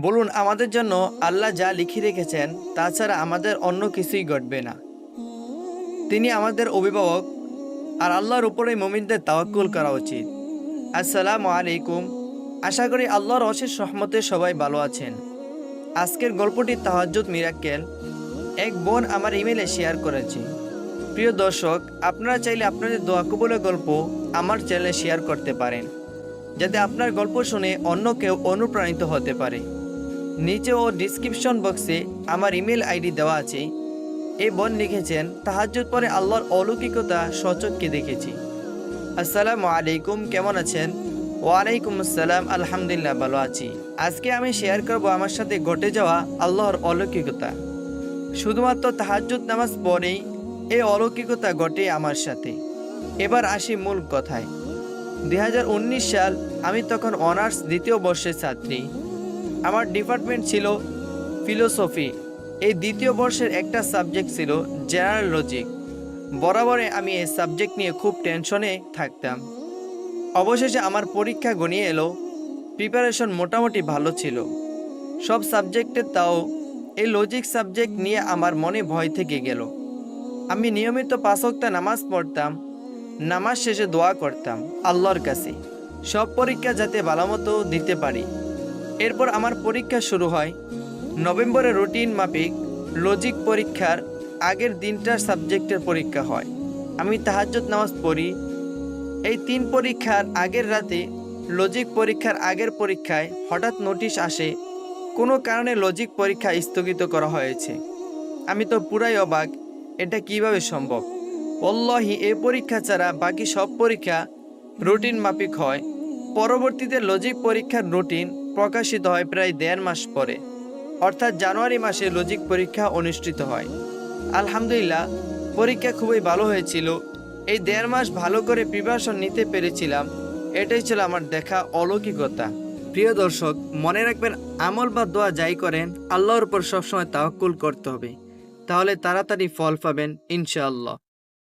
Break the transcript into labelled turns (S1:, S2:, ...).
S1: বলুন, আমাদের জন্য আল্লাহ যা লিখে রেখেছেন তাছাড়া আমাদের অন্য কিছুই ঘটবে না। তিনি আমাদের অভিভাবক, আর আল্লাহর উপরেই মুমিনদের তাওয়াক্কুল করা উচিত। আসসালামু আলাইকুম। আশা করি আল্লাহর অশেষ রহমতে সবাই ভালো আছেন। আজকের গল্পটি তাহাজ্জুদ মিরাক্কেল। এক বোন আমার ইমেলে শেয়ার করেছে। প্রিয় দর্শক, আপনারা চাইলে আপনাদের দোয়া কবুলের গল্প আমার চ্যানেলে শেয়ার করতে পারেন, যাতে আপনার গল্প শুনে অন্য কেউ অনুপ্রাণিত হতে পারে। নিচে ও ডিসক্রিপশন বক্সে আমার ইমেল আইডি দেওয়া আছে। এই বোন লিখেছেন, তাহাজ্জুদ পরে আল্লাহর অলৌকিকতা সচক্ষে দেখেছি। আসসালামু আলাইকুম, কেমন আছেন? ওয়ালাইকুম আসসালাম, আলহামদুলিল্লাহ ভালো আছি। আজকে আমি শেয়ার করব আমার সাথে ঘটে যাওয়া আল্লাহর অলৌকিকতা। শুধুমাত্র তাহাজ্জুদ নামাজ পড়েই এই অলৌকিকতা ঘটে আমার সাথে। এবার আসি মূল কথায়। 2019 সাল, আমি তখন অনার্স দ্বিতীয় বর্ষের ছাত্রী। আমার ডিপার্টমেন্ট ছিল ফিলোসফি। এই দ্বিতীয় বর্ষের একটা সাবজেক্ট ছিল জেনারেল লজিক। বরাবরে আমি এই সাবজেক্ট নিয়ে খুব টেনশনে থাকতাম। অবশেষে আমার পরীক্ষা ঘনিয়ে এলো। প্রিপারেশন মোটামুটি ভালো ছিল সব সাবজেক্টের, তাও এই লজিক সাবজেক্ট নিয়ে আমার মনে ভয় থেকে গেল। আমি নিয়মিত 5 ওয়াক্ত নামাজ পড়তাম। নামাজ শেষে দোয়া করতাম আল্লাহর কাছে সব পরীক্ষা যাতে ভালোমতো দিতে পারি। এরপর আমার পরীক্ষা শুরু হয়। নভেম্বরে রুটিন মাফিক লজিক পরীক্ষার আগের দিনটা সাবজেক্টের পরীক্ষা হয়। আমি তাহাজ্জুদ নামাজ পড়ি। এই 3 পরীক্ষার আগের রাতে লজিক পরীক্ষার আগের পরীক্ষায় হঠাৎ নোটিশ আসে, কোনো কারণে লজিক পরীক্ষা স্থগিত করা হয়েছে। আমি তো পুরাই অবাক, এটা কিভাবে সম্ভব? ওয়াল্লাহি, এই পরীক্ষা ছাড়া বাকি সব পরীক্ষা রুটিন মাফিক হয়। পরবর্তীতে লজিক পরীক্ষার রুটিন প্রকাশিত হয় প্রায় 1.5 মাস পরে, অর্থাৎ জানুয়ারি মাসে লজিক পরীক্ষা অনুষ্ঠিত হয়। আলহামদুলিল্লাহ, পরীক্ষা খুবই ভালো হয়েছিল। এই 1.5 মাস ভালো করে প্রিপারেশন নিতে পেরেছিলাম। এটাই ছিল আমার দেখা অলৌকিকতা। প্রিয় দর্শক, মনে রাখবেন, আমল বা দোয়া যাই করেন, আল্লাহর উপর সবসময় তাওয়াক্কুল করতে হবে, তাহলে তাড়াতাড়ি ফল পাবেন ইনশাআল্লাহ।